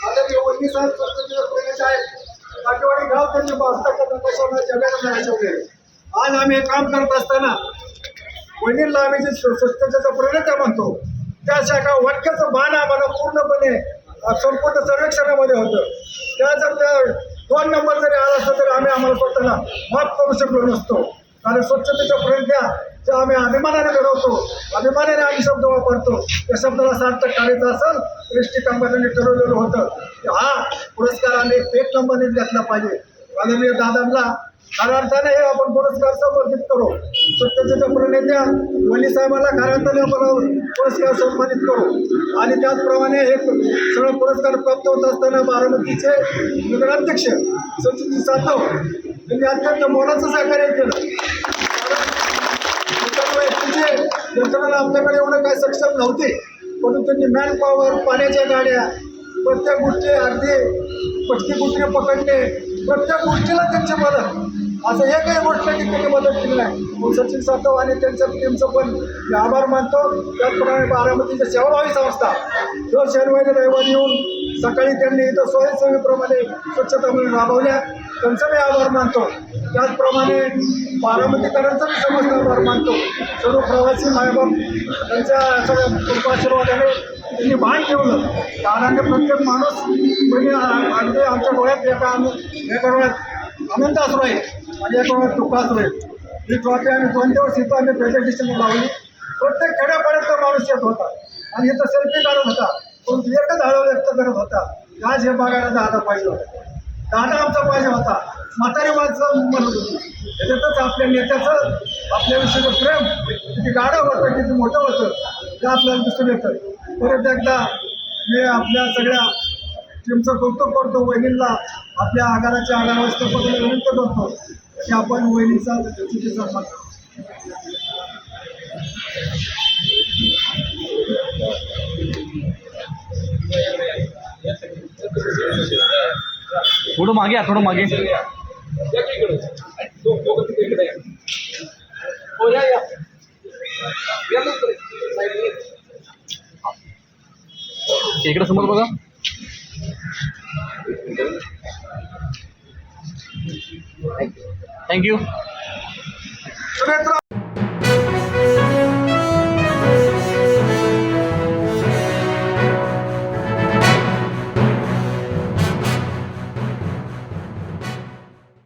आता वहिनी साहेब स्वच्छतेचे आहेत. काटेवाडी गाव त्यांनी आज आम्ही हे काम करत असताना वहिनीला आम्ही जे स्वच्छतेचा प्रणेता म्हणतो त्या शाखा वाक्याचं भान आम्हाला पूर्णपणे संपूर्ण सर्वेक्षणामध्ये होतं. त्या जर त्या 2 नंबर जरी आला असता तरी आम्हाला स्वतःला माफ करू शकलो नसतो. कारण स्वच्छतेच्या प्रणेत्या ज्या आम्ही अभिमानाने घडवतो, अभिमानाने आम्ही शब्द वापरतो, त्या शब्दाला सार्थक करायचं असेल तर एस टी कंपनीने ठरवलेलं होतं की हा पुरस्कार आम्ही 1 नंबरनेच घेतला पाहिजे. आदरणीय दादांना खऱ्या अर्थाने हे आपण पुरस्कार समर्पित करू. स्वच्छतेच्या प्रणेत्या वली साहेबांना खऱ्या अर्थाने आपण पुरस्कार सन्मानित करू. आणि त्याचप्रमाणे हे सगळं पुरस्कार प्राप्त होत असताना बारामतीचे नगराध्यक्ष सचिन सातव यांनी अत्यंत मोलाचं सहकार्य केलं. यंत्रणा आपल्याकडे एवढं काय सक्षम नव्हते, म्हणून त्यांनी मॅन पॉवर, पाण्याच्या गाड्या, प्रत्येक गोष्टी अगदी पटकी कुठे पकडणे, प्रत्येक गोष्टीला त्यांची मदत, असं हे काही गोष्ट की त्यांनी मदत केली नाही. सचिन सातव आणि त्यांच्या टीमचं पण मी आभार मानतो. त्याचप्रमाणे बारामतीच्या सेवाभावी संस्था दर शनिवारी रविवारी येऊन सकाळी त्यांनी इथं स्वयंसेवेप्रमाणे स्वच्छता मोहीम राबवल्या, त्यांचा मी आभार मानतो. त्याचप्रमाणे बारामतीकरांचा मी समस्त आभार मानतो. सर्व प्रवासी मायबाप त्यांच्या सगळ्या कृपाशीर्वादाने त्यांनी भान ठेवलं. दादाने प्रत्येक माणूस म्हणजे अगदी आमच्या डोळ्यात एका डोळ्यात आनंद असू आहे आणि एका डोळ्यात दुःख असू आहे. ही ट्रॉफी आम्ही 2 दिवस इथं आम्ही प्रेझेंटेशन लावली. प्रत्येक खेड्यापर्यंत माणूस येत होता आणि इथं सेल्फी काढत होता, पण एकच हळू व्यक्त करत होता, आज हे बघायला दादा पाहिजे होता, दादा आमचा पाहिजे होता. म्हातारी माणसं म्हणत होती. त्याच्यातच आपल्या नेत्याचं आपल्याविषयीचं प्रेम किती गाढं होतं, किती मोठं होतं ते आपल्याला दिसून येतं. परत एकदा मी आपल्या सगळ्या टीमचं कौतुक करतो. वहिनींना आपल्या आगाराच्या आगारावस्थेपासून विनंती करतो की आपण वहिनीचा चुकीचा सन्मान करू. थोडं मागे या, थोडं मागे. इकडे समोर बघा. थँक्यू.